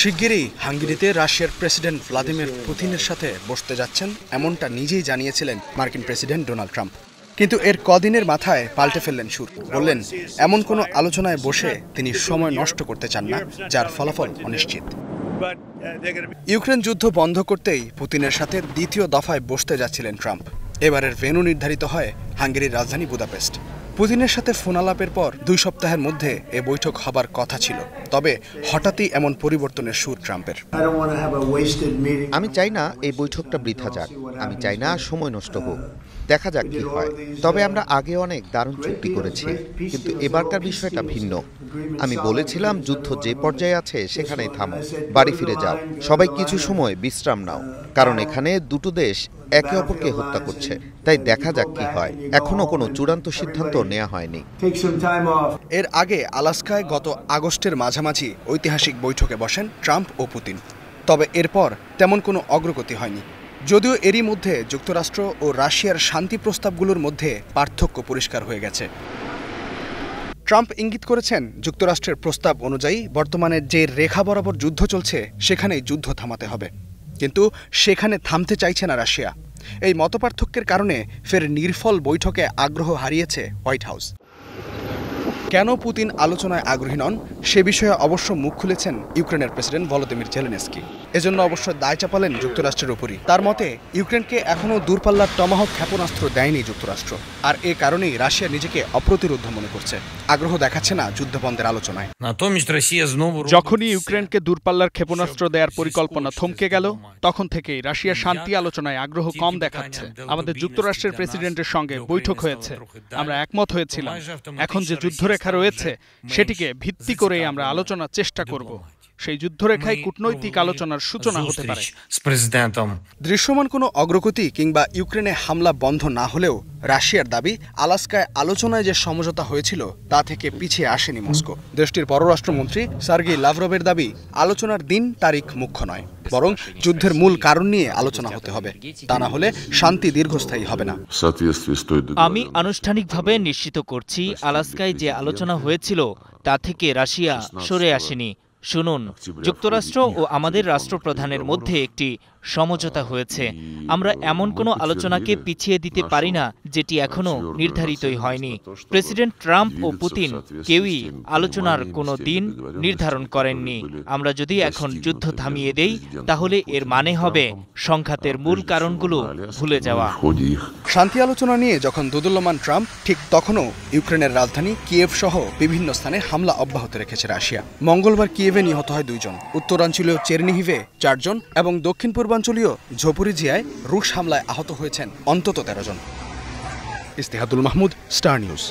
শিগগিরই হাঙ্গেরিতে রাশিয়ার president Vladimir পুতিনের সাথে বসতে যাচ্ছেন এমনটা নিজেই জানিয়েছিলেন মার্কিন প্রেসিডেন্ট ডোনাল্ড ট্রাম্প। কিন্তু এর কদিনের মাথায় পাল্টে ফেললেন সুর। বললেন এমন কোনো আলোচনায় বসে তিনি সময় নষ্ট করতে চান না, যার ফলাফল অনিশ্চিত। ইউক্রেন যুদ্ধ বন্ধ করতেই পুতিনের সাথে দ্বিতীয় দফায় বসতে যাচ্ছিলেন ট্রাম্প। এবারের ভেন্যু নির্ধারিত হয় হাঙ্গেরির রাজধানী বুদাপেস্ট। পুতিনের সাথে ফোনালাপের পর 2 সপ্তাহের মধ্যে এ বৈঠক হবার কথা ছিল, তবে হঠাৎই এমন পরিবর্তনের সুর ট্রাম্পের। আমি চাই না এই বৈঠকটা বৃথা যাক, আমি চাই না সময় নষ্ট হোক, দেখা যাক কি হয়। তবে আমরা আগে অনেক দারুণ চুক্তি করেছি, কিন্তু এবারকার বিষয়টা ভিন্ন। আমি বলেছিলাম যুদ্ধ যে পর্যায়ে আছে সেখানেই থামো, বাড়ি ফিরে যাও, সবাই কিছু সময় বিশ্রাম নাও, কারণ এখানে দুটো দেশ একে অপরকে হত্যা করছে। তাই দেখা যাক কি হয়, এখনো কোনো চূড়ান্ত সিদ্ধান্ত নেওয়া হয়নি। এর আগে আলাস্কায় গত আগস্টের মাঝামাঝি ঐতিহাসিক বৈঠকে বসেন ট্রাম্প ও পুতিন, তবে এরপর তেমন কোনো অগ্রগতি হয়নি। যদিও এরই মধ্যে যুক্তরাষ্ট্র ও রাশিয়ার শান্তি প্রস্তাবগুলোর মধ্যে পার্থক্য পরিষ্কার হয়ে গেছে। ট্রাম্প ইঙ্গিত করেছেন যুক্তরাষ্ট্রের প্রস্তাব অনুযায়ী বর্তমানে যে রেখা বরাবর যুদ্ধ চলছে সেখানেই যুদ্ধ থামাতে হবে, কিন্তু সেখানে থামতে চাইছে না রাশিয়া। এই মতপার্থক্যের কারণে ফের নির্ফল বৈঠকে আগ্রহ হারিয়েছে হোয়াইট হাউস। কেন পুতিন আলোচনায় আগ্রহী নন সে বিষয়ে অবশ্য মুখ খুলেছেন ইউক্রেনের প্রেসিডেন্ট ভলোদিমির জেলেনস্কি। এজন্য অবশ্য দায় চাপালেন যুক্তরাষ্ট্রের উপরই। তার মতে ইউক্রেনকে এখনও দূরপাল্লার টমাহক ক্ষেপণাস্ত্র দেয়নি যুক্তরাষ্ট্র, আর এ কারণেই রাশিয়া নিজেকে অপ্রতিরোধ্য মনে করছে, আগ্রহ দেখাচ্ছে না যুদ্ধবন্ধের আলোচনায়। যখনই ইউক্রেনকে দূরপাল্লার ক্ষেপণাস্ত্র দেওয়ার পরিকল্পনা থমকে গেল, তখন থেকেই রাশিয়া শান্তি আলোচনায় আগ্রহ কম দেখাচ্ছে। আমাদের যুক্তরাষ্ট্রের প্রেসিডেন্টের সঙ্গে বৈঠক হয়েছে, আমরা একমত হয়েছিলাম। এখন যে যুদ্ধরেখা রয়েছে সেটিকে ভিত্তি করেই আমরা আলোচনার চেষ্টা করব। সেই যুদ্ধরেখায় কূটনৈতিক আলোচনার সূচনা হতে পারে। দৃশ্যমান কোনো অগ্রগতি কিংবা ইউক্রেনে হামলা বন্ধ না হলেও রাশিয়ার দাবি আলাস্কায় আলোচনায় যে সমঝোতা হয়েছিল তা থেকে পিছিয়ে আসেনি মস্কো। দেশটির পররাষ্ট্রমন্ত্রী সার্গেই লাভরভের দাবি আলোচনার দিন তারিখ মুখ্য নয়, বরং যুদ্ধের মূল কারণ নিয়ে আলোচনা হতে হবে। তা না হলে শান্তি দীর্ঘস্থায়ী হবে না। আমি আনুষ্ঠানিকভাবে নিশ্চিত করছি আলাস্কায় যে আলোচনা হয়েছিল তা থেকে রাশিয়া সরে আসেনি। শুনুন, যুক্তরাষ্ট্র ও আমাদের রাষ্ট্রপ্রধানের মধ্যে একটি সমঝোতা হয়েছে। আমরা এমন কোনো আলোচনাকে পিছিয়ে দিতে পারি না যেটি এখনো নির্ধারিতই হয়নি। প্রেসিডেন্ট ট্রাম্প ও পুতিন কেউই আলোচনার কোনো দিন নির্ধারণ করেননি। আমরা যদি এখন যুদ্ধ থামিয়ে দেই তাহলে এর মানে হবে সংঘাতের মূল কারণগুলো ভুলে যাওয়া। শান্তি আলোচনা নিয়ে যখন দোদুল্যমান ট্রাম্প, ঠিক তখনও ইউক্রেনের রাজধানী কিয়েভ সহ বিভিন্ন স্থানে হামলা অব্যাহত রেখেছে রাশিয়া। মঙ্গলবার কিয়েভে নিহত হয় 2 জন, উত্তরাঞ্চলীয় চেরনিহিভে 4 জন এবং দক্ষিণ পূর্বাঞ্চলীয় ঝোপরিজিয়ায় রুশ হামলায় আহত হয়েছেন অন্তত 13 জন। ইস্তেহাদুল মাহমুদ, স্টার নিউজ।